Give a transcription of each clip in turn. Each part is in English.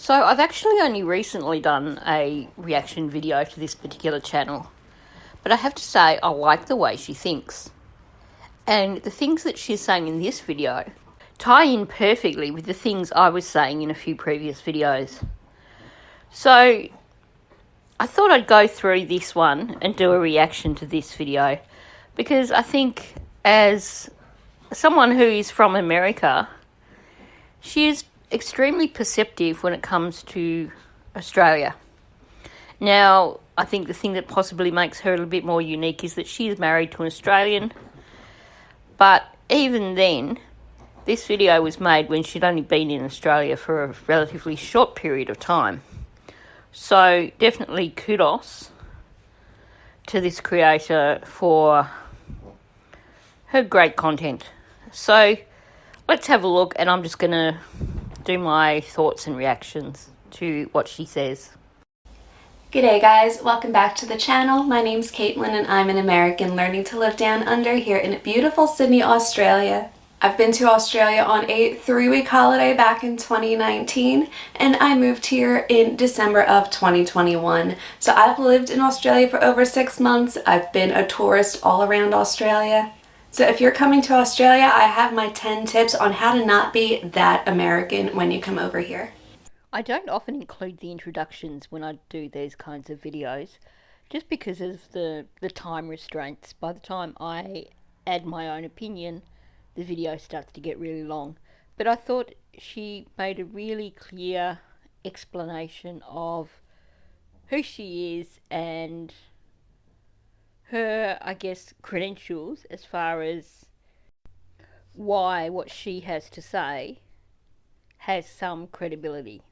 So I've actually only recently done a reaction video to this particular channel, but I have to say I like the way she thinks. And the things that she's saying in this video tie in perfectly with the things I was saying in a few previous videos. So I thought I'd go through this one and do a reaction to this video, because I think as someone who is from America, she is extremely perceptive when it comes to Australia. Now, I think the thing that possibly makes her a little bit more unique is that she is married to an Australian, but even then, this video was made when she'd only been in Australia for a relatively short period of time. So definitely kudos to this creator for her great content. So let's have a look, and I'm just going to do my thoughts and reactions to what she says. G'day guys, welcome back to the channel. My name's Caitlin and I'm an American learning to live down under here in beautiful Sydney, Australia. I've been to Australia on a 3-week holiday back in 2019 and I moved here in December of 2021. So I've lived in Australia for over 6 months. I've been a tourist all around Australia. So if you're coming to Australia, I have my 10 tips on how to not be that American when you come over here. I don't often include the introductions when I do these kinds of videos, just because of the time restraints. By the time I add my own opinion, the video starts to get really long. But I thought she made a really clear explanation of who she is and her, I guess, credentials as far as why what she has to say has some credibility.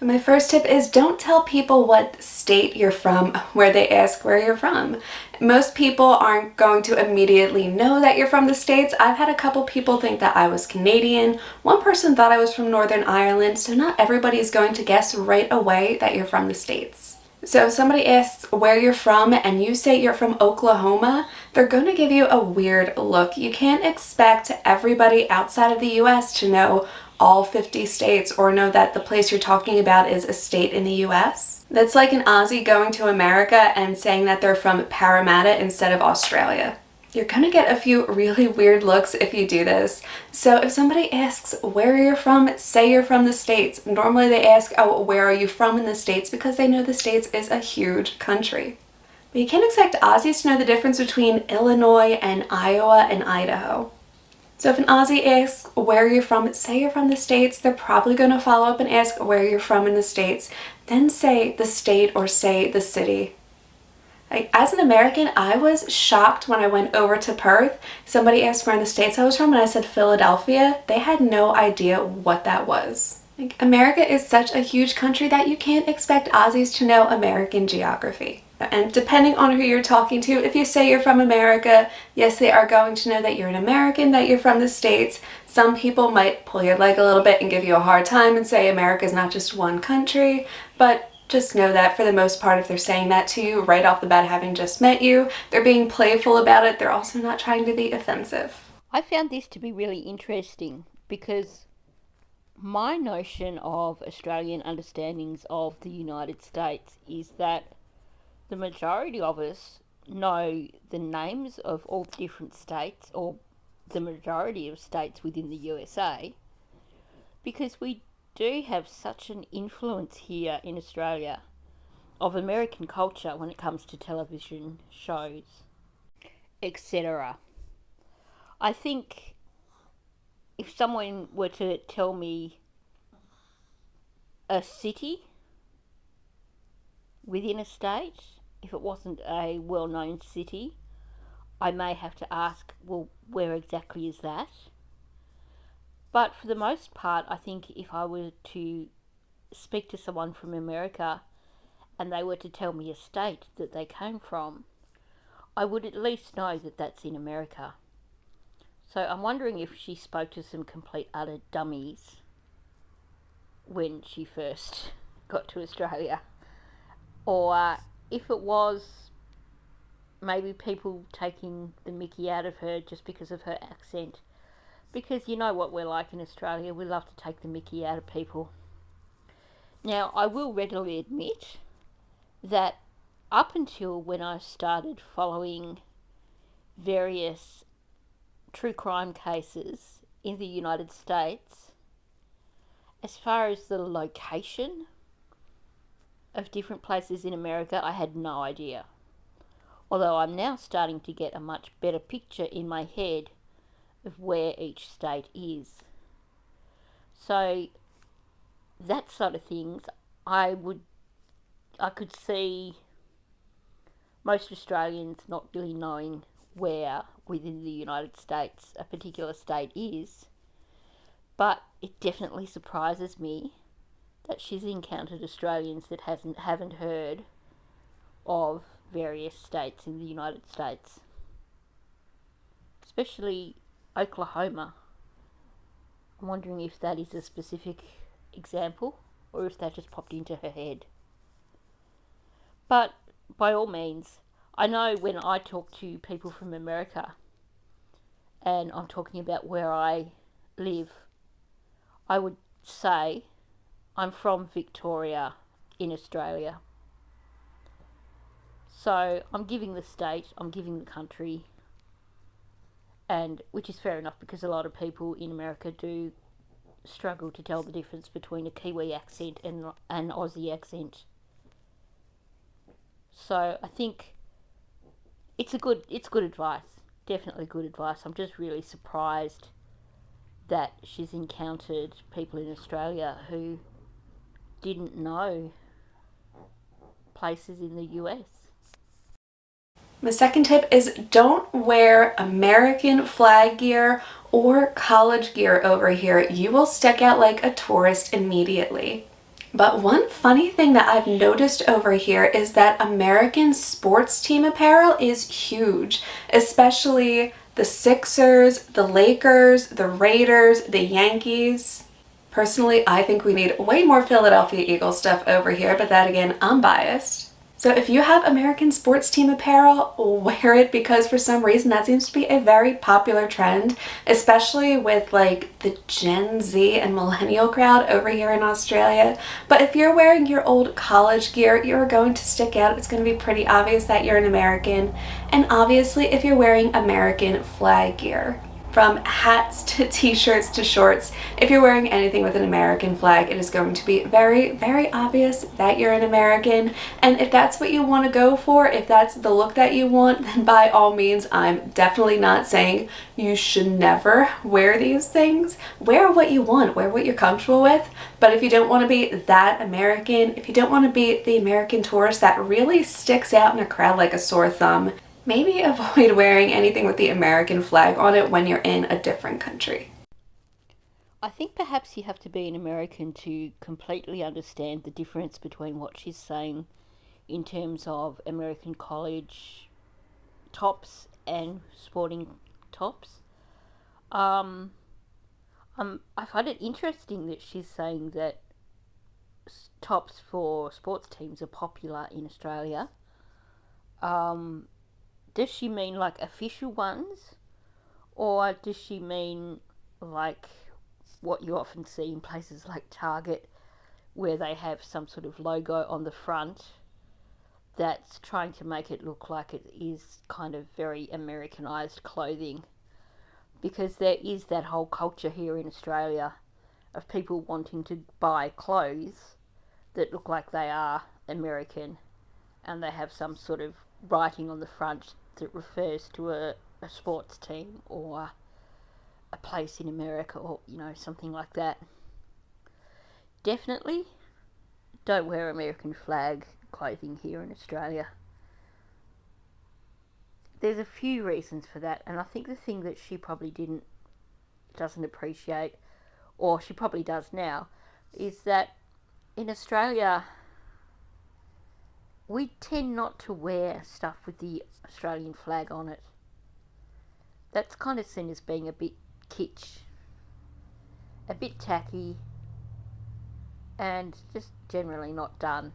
My first tip is don't tell people what state you're from where they ask where you're from. Most people aren't going to immediately know that you're from the States. I've had a couple people think that I was Canadian. One person thought I was from Northern Ireland, so not everybody is going to guess right away that you're from the States. So if somebody asks where you're from and you say you're from Oklahoma, they're going to give you a weird look. You can't expect everybody outside of the US to know all 50 states or know that the place you're talking about is a state in the US. That's like an Aussie going to America and saying that they're from Parramatta instead of Australia. You're gonna get a few really weird looks if you do this. So if somebody asks where you're from, say you're from the States. Normally they ask, oh, where are you from in the States? Because they know the States is a huge country. But you can't expect Aussies to know the difference between Illinois and Iowa and Idaho. So if an Aussie asks where you're from, say you're from the States. They're probably going to follow up and ask where you're from in the States. Then say the state or say the city. Like, as an American, I was shocked when I went over to Perth. Somebody asked where in the States I was from and I said Philadelphia. They had no idea what that was. Like, America is such a huge country that you can't expect Aussies to know American geography. And depending on who you're talking to, if you say you're from America, yes, they are going to know that you're an American, that you're from the States. Some people might pull your leg a little bit and give you a hard time and say America is not just one country, but just know that for the most part, if they're saying that to you right off the bat, having just met you, they're being playful about it. They're also not trying to be offensive. I found this to be really interesting because my notion of Australian understandings of the United States is that the majority of us know the names of all different states, or the majority of states within the USA, because we do have such an influence here in Australia of American culture when it comes to television shows, etc. I think if someone were to tell me a city within a state, if it wasn't a well-known city, I may have to ask, well, where exactly is that? But for the most part, I think if I were to speak to someone from America and they were to tell me a state that they came from, I would at least know that that's in America. So I'm wondering if she spoke to some complete utter dummies when she first got to Australia, or if it was maybe people taking the mickey out of her just because of her accent. Because you know what we're like in Australia, we love to take the mickey out of people. Now, I will readily admit that up until when I started following various true crime cases in the United States, as far as the location of different places in America, I had no idea. Although I'm now starting to get a much better picture in my head of where each state is. So that sort of things, I could see most Australians not really knowing where within the United States a particular state is, but it definitely surprises me that she's encountered Australians that haven't heard of various states in the United States, especially Oklahoma. I'm wondering if that is a specific example or if that just popped into her head. But by all means, I know when I talk to people from America and I'm talking about where I live, I would say I'm from Victoria in Australia. So I'm giving the state, I'm giving the country, and which is fair enough because a lot of people in America do struggle to tell the difference between a Kiwi accent and an Aussie accent. So I think it's good advice. Definitely good advice. I'm just really surprised that she's encountered people in Australia who didn't know places in the US. My second tip is don't wear American flag gear or college gear over here. You will stick out like a tourist immediately. But one funny thing that I've noticed over here is that American sports team apparel is huge, especially the Sixers, the Lakers, the Raiders, the Yankees. Personally, I think we need way more Philadelphia Eagles stuff over here, but that again, I'm biased. So if you have American sports team apparel, wear it because for some reason that seems to be a very popular trend, especially with like the Gen Z and millennial crowd over here in Australia. But if you're wearing your old college gear, you're going to stick out. It's going to be pretty obvious that you're an American. And obviously if you're wearing American flag gear. From hats to t-shirts to shorts, if you're wearing anything with an American flag, it is going to be very, very obvious that you're an American. And if that's what you want to go for, if that's the look that you want, then by all means, I'm definitely not saying you should never wear these things. Wear what you want, wear what you're comfortable with. But if you don't want to be that American, if you don't want to be the American tourist that really sticks out in a crowd like a sore thumb, maybe avoid wearing anything with the American flag on it when you're in a different country. I think perhaps you have to be an American to completely understand the difference between what she's saying in terms of American college tops and sporting tops. I find it interesting that she's saying that tops for sports teams are popular in Australia. Does she mean like official ones? Or does she mean like what you often see in places like Target, where they have some sort of logo on the front that's trying to make it look like it is kind of very Americanized clothing? Because there is that whole culture here in Australia of people wanting to buy clothes that look like they are American and they have some sort of writing on the front that refers to a sports team or a place in America or, something like that. Definitely don't wear American flag clothing here in Australia. There's a few reasons for that, and I think the thing that she probably doesn't appreciate, or she probably does now, is that in Australia we tend not to wear stuff with the Australian flag on it. That's kind of seen as being a bit kitsch, a bit tacky, and just generally not done.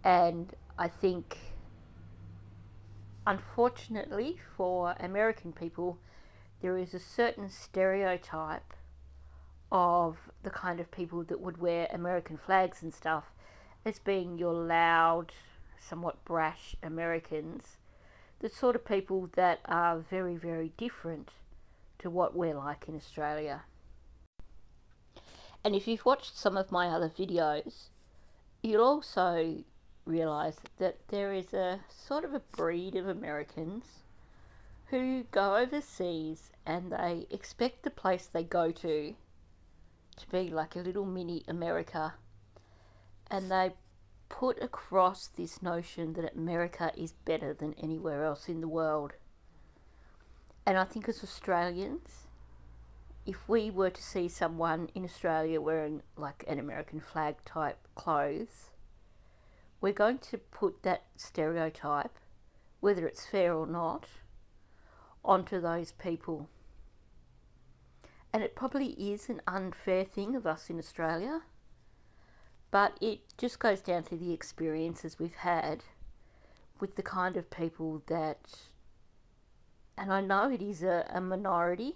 And I think, unfortunately for American people, there is a certain stereotype of the kind of people that would wear American flags and stuff as being your loud, somewhat brash Americans, the sort of people that are very, very different to what we're like in Australia. And if you've watched some of my other videos, you'll also realise that there is a sort of a breed of Americans who go overseas and they expect the place they go to be like a little mini America, and they put across this notion that America is better than anywhere else in the world. And I think as Australians, if we were to see someone in Australia wearing like an American flag type clothes, we're going to put that stereotype, whether it's fair or not, onto those people. And it probably is an unfair thing of us in Australia, but it just goes down to the experiences we've had with the kind of people that, and I know it is a minority,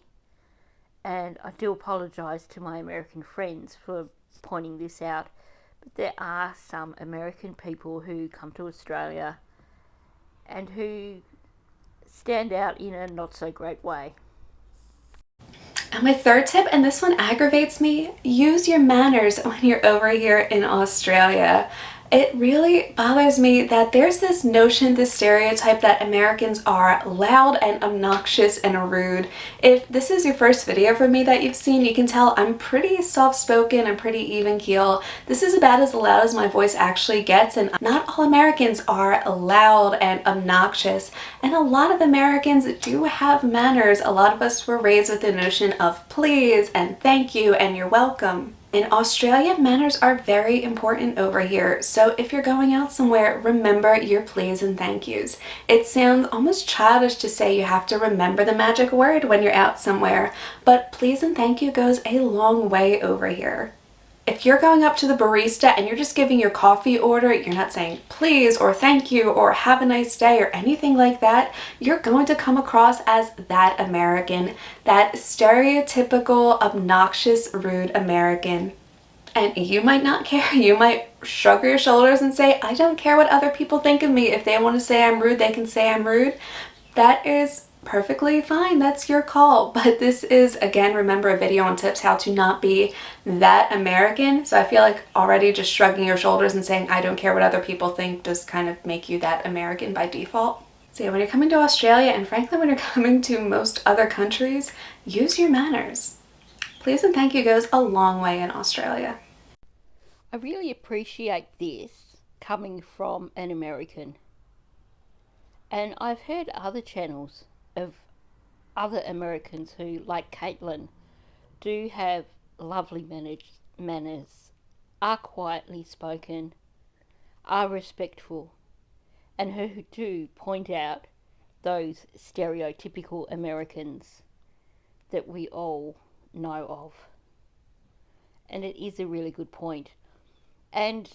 and I do apologise to my American friends for pointing this out, but there are some American people who come to Australia and who stand out in a not so great way. And my third tip, and this one aggravates me, use your manners when you're over here in Australia. It really bothers me that there's this notion, this stereotype that Americans are loud and obnoxious and rude. If this is your first video from me that you've seen, you can tell I'm pretty soft-spoken and pretty even keel. This is about as loud as my voice actually gets, and not all Americans are loud and obnoxious. And a lot of Americans do have manners. A lot of us were raised with the notion of please and thank you and you're welcome. In Australia, manners are very important over here, so if you're going out somewhere, remember your please and thank yous. It sounds almost childish to say you have to remember the magic word when you're out somewhere, but please and thank you goes a long way over here. If you're going up to the barista and you're just giving your coffee order, you're not saying please or thank you or have a nice day or anything like that, you're going to come across as that American, that stereotypical, obnoxious, rude American. And you might not care. You might shrug your shoulders and say, I don't care what other people think of me. If they want to say I'm rude, they can say I'm rude. That is perfectly fine. That's your call. But this is, again, remember, a video on tips how to not be that American. So I feel like already just shrugging your shoulders and saying I don't care what other people think does kind of make you that American by default. So yeah, when you're coming to Australia, and frankly when you're coming to most other countries, use your manners. Please and thank you goes a long way in Australia. I really appreciate this coming from an American. And I've heard other channels of other Americans who, like Caitlin, do have lovely manners, are quietly spoken, are respectful, and who do point out those stereotypical Americans that we all know of. And it is a really good point. And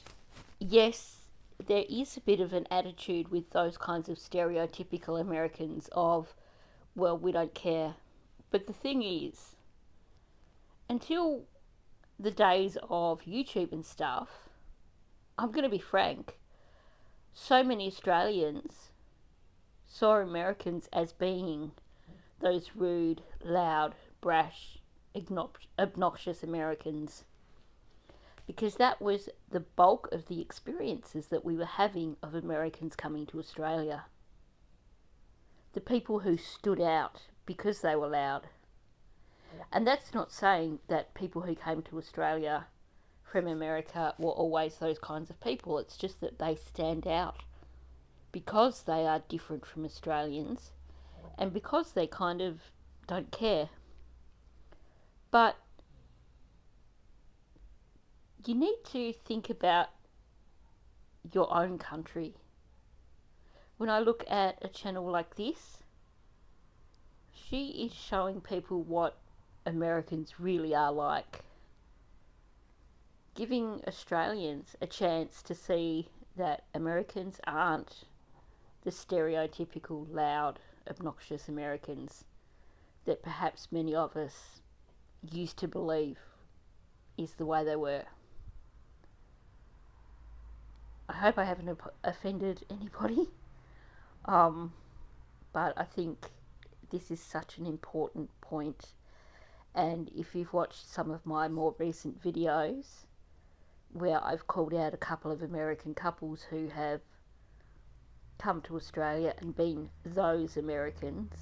yes, there is a bit of an attitude with those kinds of stereotypical Americans of, well, we don't care. But the thing is, until the days of YouTube and stuff, I'm going to be frank, so many Australians saw Americans as being those rude, loud, brash, obnoxious Americans, because that was the bulk of the experiences that we were having of Americans coming to Australia. The people who stood out because they were loud. And that's not saying that people who came to Australia from America were always those kinds of people. It's just that they stand out because they are different from Australians and because they kind of don't care. But you need to think about your own country. When I look at a channel like this, she is showing people what Americans really are like, giving Australians a chance to see that Americans aren't the stereotypical loud, obnoxious Americans that perhaps many of us used to believe is the way they were. I hope I haven't offended anybody, but I think this is such an important point. And if you've watched some of my more recent videos where I've called out a couple of American couples who have come to Australia and been those Americans,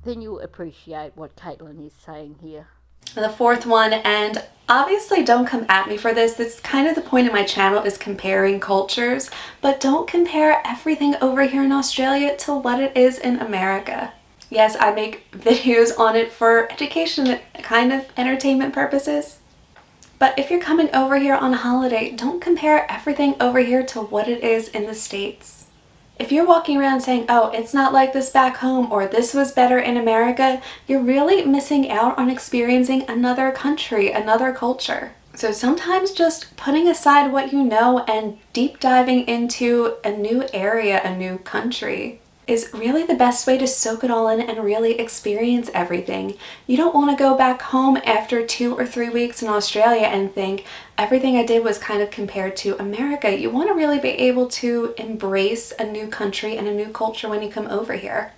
then you'll appreciate what Caitlin is saying here. The fourth one, and obviously don't come at me for this, that's kind of the point of my channel, is comparing cultures, but don't compare everything over here in Australia to what it is in America. Yes, I make videos on it for education, kind of entertainment purposes. But if you're coming over here on a holiday, don't compare everything over here to what it is in the States. If you're walking around saying, oh, it's not like this back home, or this was better in America, you're really missing out on experiencing another country, another culture. So sometimes just putting aside what you know and deep diving into a new area, a new country, is really the best way to soak it all in and really experience everything. You don't want to go back home after 2 or 3 weeks in Australia and think everything I did was kind of compared to America. You want to really be able to embrace a new country and a new culture when you come over here.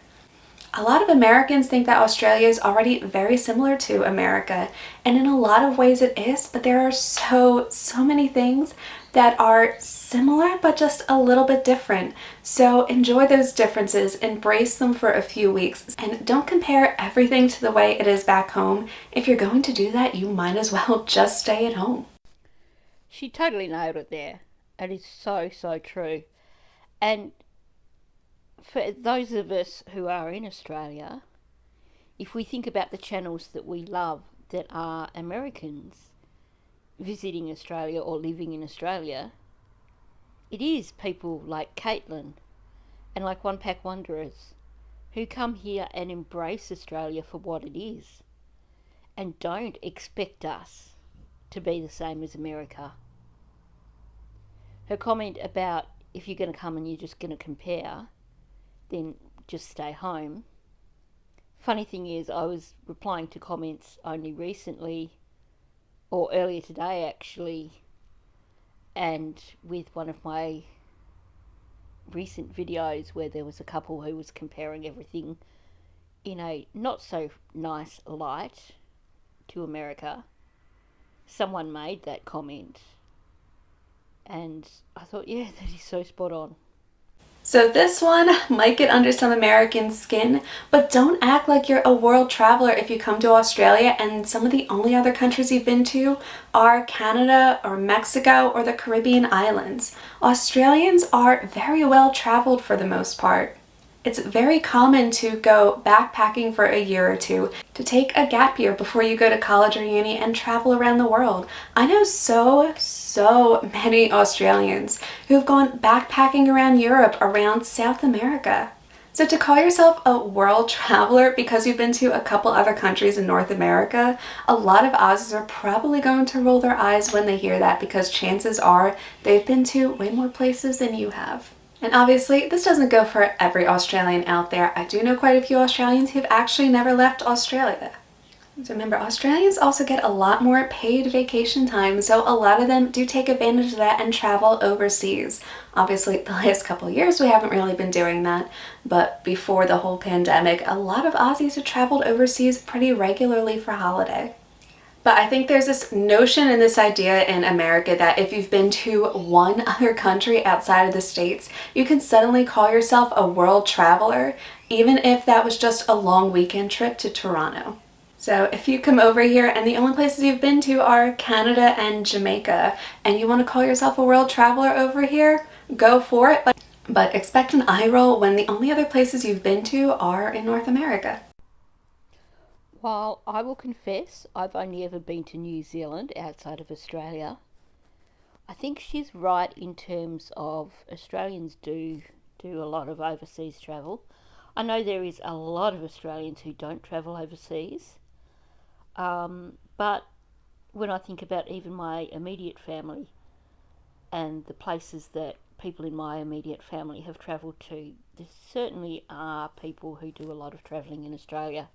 A lot of Americans think that Australia is already very similar to America, and in a lot of ways it is, but there are so many things that are similar but just a little bit different. So enjoy those differences, embrace them for a few weeks, and don't compare everything to the way it is back home. If you're going to do that, you might as well just stay at home. She totally nailed it there. It is so true. And for those of us who are in Australia, if we think about the channels that we love that are Americans visiting Australia or living in Australia, it is people like Caitlin and like One Pack Wanderers who come here and embrace Australia for what it is and don't expect us to be the same as America. Her comment about if you're going to come and you're just going to compare, then just stay home. Funny thing is, I was replying to comments only recently, or earlier today actually, and with one of my recent videos where there was a couple who was comparing everything in a not so nice light to America. Someone made that comment, and I thought, yeah, that is so spot on. So this one might get under some American skin, but don't act like you're a world traveler if you come to Australia and some of the only other countries you've been to are Canada or Mexico or the Caribbean islands. Australians are very well traveled for the most part. It's very common to go backpacking for a year or two, to take a gap year before you go to college or uni and travel around the world. I know so many Australians who've gone backpacking around Europe, around South America. So to call yourself a world traveler because you've been to a couple other countries in North America, a lot of Aussies are probably going to roll their eyes when they hear that, because chances are they've been to way more places than you have. And obviously, this doesn't go for every Australian out there. I do know quite a few Australians who've actually never left Australia. So remember, Australians also get a lot more paid vacation time, so a lot of them do take advantage of that and travel overseas. Obviously, the last couple of years we haven't really been doing that, but before the whole pandemic, a lot of Aussies have traveled overseas pretty regularly for holiday. But I think there's this notion and this idea in America that if you've been to one other country outside of the States, you can suddenly call yourself a world traveler, even if that was just a long weekend trip to Toronto. So if you come over here and the only places you've been to are Canada and Jamaica, and you want to call yourself a world traveler over here, go for it, but expect an eye roll when the only other places you've been to are in North America. While I will confess I've only ever been to New Zealand outside of Australia, I think she's right in terms of Australians do a lot of overseas travel. I know there is a lot of Australians who don't travel overseas, but when I think about even my immediate family and the places that people in my immediate family have travelled to, there certainly are people who do a lot of travelling in Australia.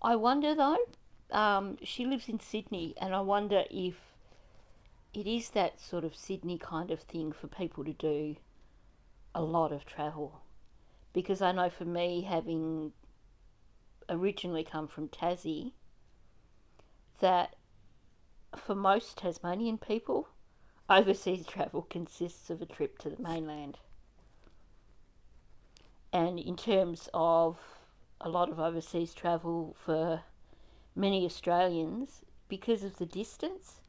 I wonder though, she lives in Sydney, and I wonder if it is that sort of Sydney kind of thing for people to do a lot of travel. Because I know for me, having originally come from Tassie, that for most Tasmanian people, overseas travel consists of a trip to the mainland. And in terms of a lot of overseas travel for many Australians, because of the distance,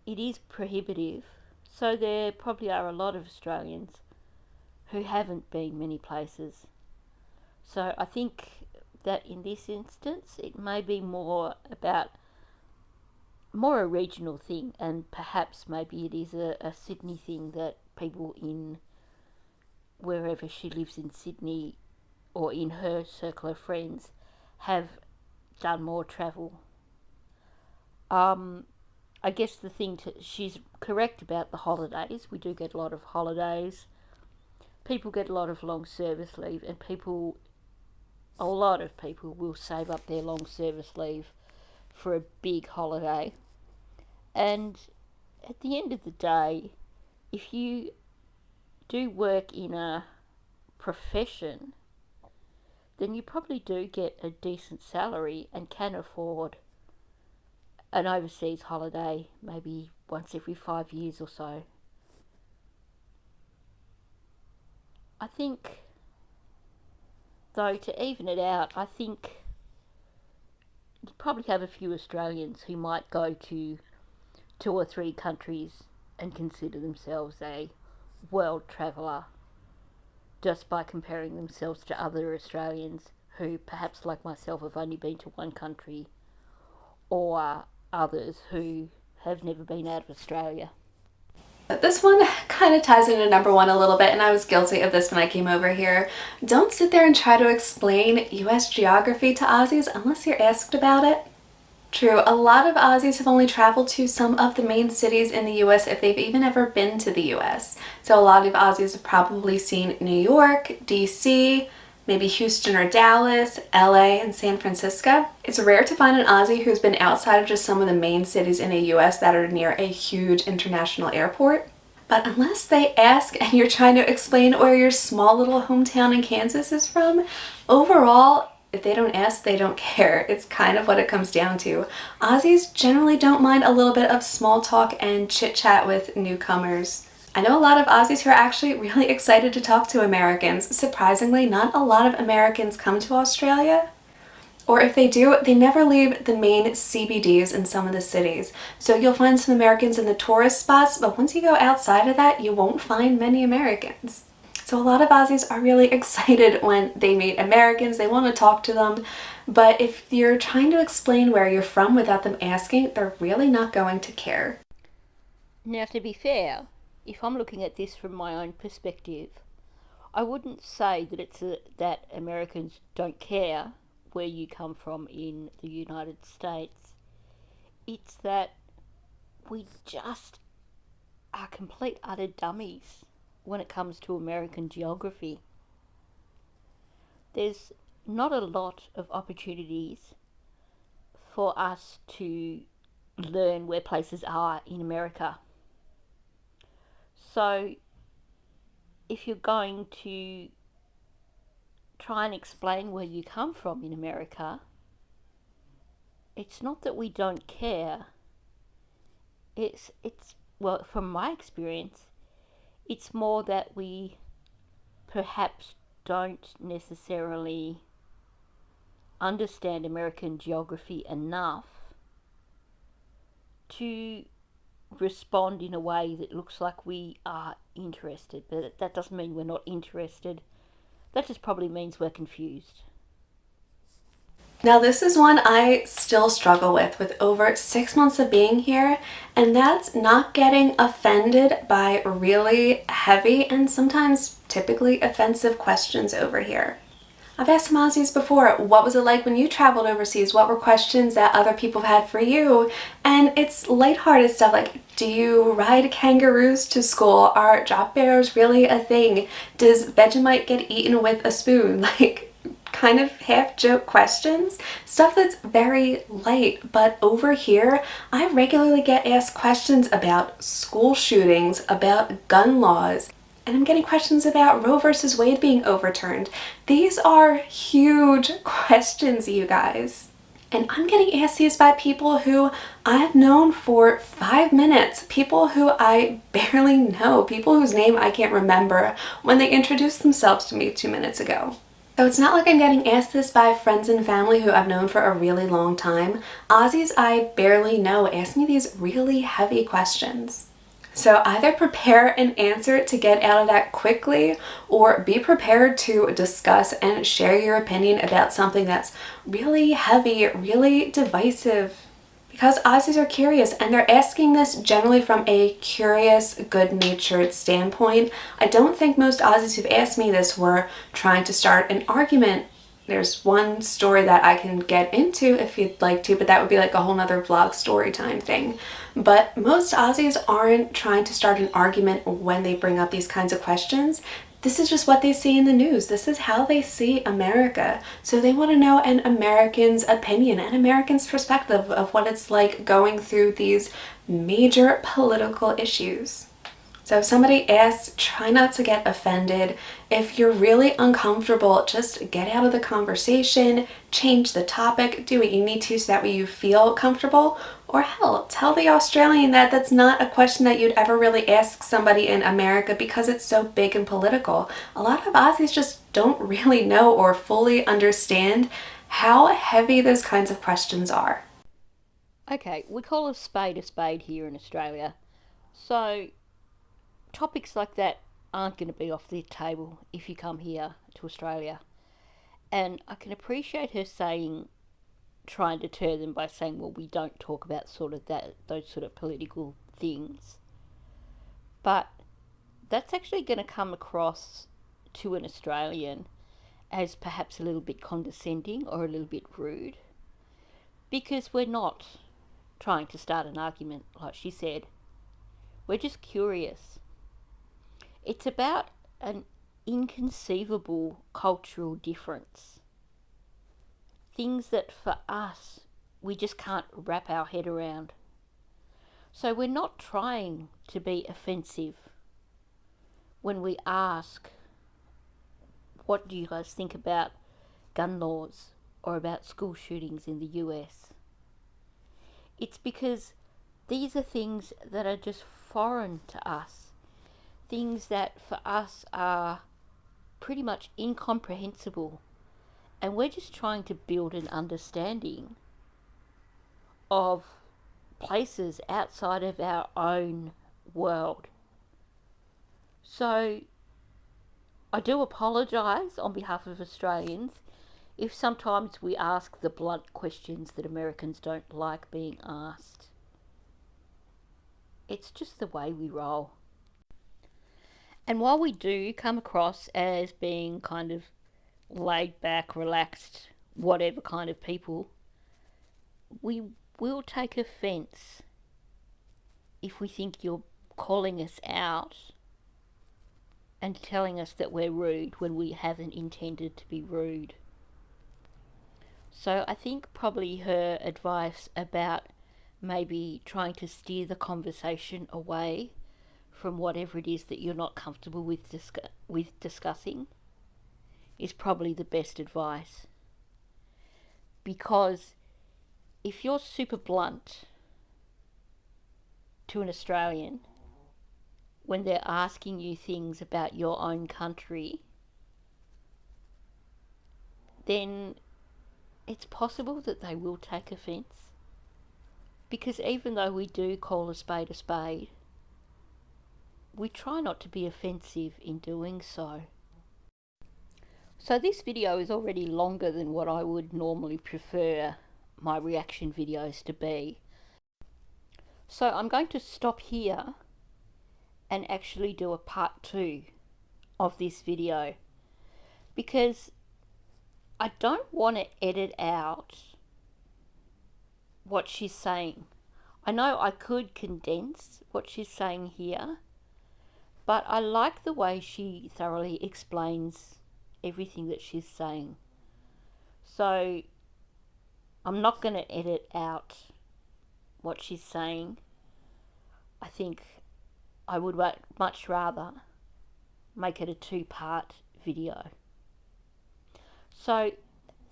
it is prohibitive. So there probably are a lot of Australians who haven't been many places. So I think that in this instance, it may be more a regional thing, and perhaps maybe it is a Sydney thing, that people in wherever she lives in Sydney or in her circle of friends have done more travel. I guess the thing she's correct about the holidays. We do get a lot of holidays. People get a lot of long service leave, and a lot of people will save up their long service leave for a big holiday. And at the end of the day, if you do work in a profession, then you probably do get a decent salary and can afford an overseas holiday maybe once every 5 years or so. I think, though, to even it out, I think you probably have a few Australians who might go to 2 or 3 countries and consider themselves a world traveller just by comparing themselves to other Australians who, perhaps like myself, have only been to one country, or others who have never been out of Australia. This one kind of ties into number one a little bit, and I was guilty of this when I came over here. Don't sit there and try to explain US geography to Aussies unless you're asked about it. True, a lot of Aussies have only traveled to some of the main cities in the US if they've even ever been to the US. So a lot of Aussies have probably seen New York, DC, maybe Houston or Dallas, LA, and San Francisco. It's rare to find an Aussie who's been outside of just some of the main cities in the US that are near a huge international airport. But unless they ask and you're trying to explain where your small little hometown in Kansas is from, overall, if they don't ask, they don't care. It's kind of what it comes down to. Aussies generally don't mind a little bit of small talk and chit chat with newcomers. I know a lot of Aussies who are actually really excited to talk to Americans. Surprisingly, not a lot of Americans come to Australia. Or if they do, they never leave the main CBDs in some of the cities. So you'll find some Americans in the tourist spots, but once you go outside of that, you won't find many Americans. So a lot of Aussies are really excited when they meet Americans. They want to talk to them. But if you're trying to explain where you're from without them asking, they're really not going to care. Now, to be fair, if I'm looking at this from my own perspective, I wouldn't say that that Americans don't care where you come from in the United States. It's that we just are complete utter dummies when it comes to American geography. There's not a lot of opportunities for us to learn where places are in America. So if you're going to try and explain where you come from in America, it's not that we don't care. It's well, from my experience, it's more that we perhaps don't necessarily understand American geography enough to respond in a way that looks like we are interested. But that doesn't mean we're not interested. That just probably means we're confused. Now this is one I still struggle with over 6 months of being here, and that's not getting offended by really heavy and sometimes typically offensive questions over here. I've asked some Aussies before, what was it like when you traveled overseas? What were questions that other people had for you? And it's lighthearted stuff like, do you ride kangaroos to school? Are drop bears really a thing? Does Vegemite get eaten with a spoon? Like, kind of half joke questions, stuff that's very light. But over here, I regularly get asked questions about school shootings, about gun laws, and I'm getting questions about Roe versus Wade being overturned. These are huge questions, you guys. And I'm getting asked these by people who I've known for 5 minutes, people who I barely know, people whose name I can't remember when they introduced themselves to me 2 minutes ago. So it's not like I'm getting asked this by friends and family who I've known for a really long time. Aussies I barely know ask me these really heavy questions. So either prepare an answer to get out of that quickly, or be prepared to discuss and share your opinion about something that's really heavy, really divisive. Because Aussies are curious, and they're asking this generally from a curious, good-natured standpoint. I don't think most Aussies who've asked me this were trying to start an argument. There's one story that I can get into if you'd like to, but that would be like a whole nother vlog story time thing. But most Aussies aren't trying to start an argument when they bring up these kinds of questions. This is just what they see in the news. This is how they see America. So they want to know an American's opinion, an American's perspective of what it's like going through these major political issues. So if somebody asks, try not to get offended. If you're really uncomfortable, just get out of the conversation, change the topic, do what you need to so that way you feel comfortable. Or hell, tell the Australian that that's not a question that you'd ever really ask somebody in America because it's so big and political. A lot of Aussies just don't really know or fully understand how heavy those kinds of questions are. Okay, we call a spade here in Australia. So topics like that aren't going to be off the table if you come here to Australia. And I can appreciate her saying, try and deter them by saying, well, we don't talk about sort of those sort of political things. But that's actually going to come across to an Australian as perhaps a little bit condescending or a little bit rude, because we're not trying to start an argument, like she said. We're just curious. It's about an inconceivable cultural difference. Things that for us, we just can't wrap our head around. So we're not trying to be offensive when we ask, what do you guys think about gun laws or about school shootings in the US? It's because these are things that are just foreign to us. Things that for us are pretty much incomprehensible, and we're just trying to build an understanding of places outside of our own world. So I do apologise on behalf of Australians if sometimes we ask the blunt questions that Americans don't like being asked. It's just the way we roll. And while we do come across as being kind of laid back, relaxed, whatever kind of people, we will take offence if we think you're calling us out and telling us that we're rude when we haven't intended to be rude. So I think probably her advice about maybe trying to steer the conversation away from whatever it is that you're not comfortable with discussing is probably the best advice. Because if you're super blunt to an Australian when they're asking you things about your own country, then it's possible that they will take offence. Because even though we do call a spade, we try not to be offensive in doing so. So this video is already longer than what I would normally prefer my reaction videos to be. So I'm going to stop here and actually do a part 2 of this video, because I don't want to edit out what she's saying. I know I could condense what she's saying here, but I like the way she thoroughly explains everything that she's saying. So I'm not going to edit out what she's saying. I think I would much rather make it a 2-part video. So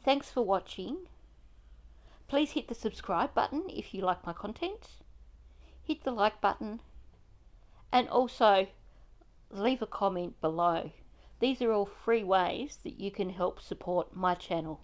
thanks for watching. Please hit the subscribe button if you like my content. Hit the like button and also leave a comment below. These are all free ways that you can help support my channel.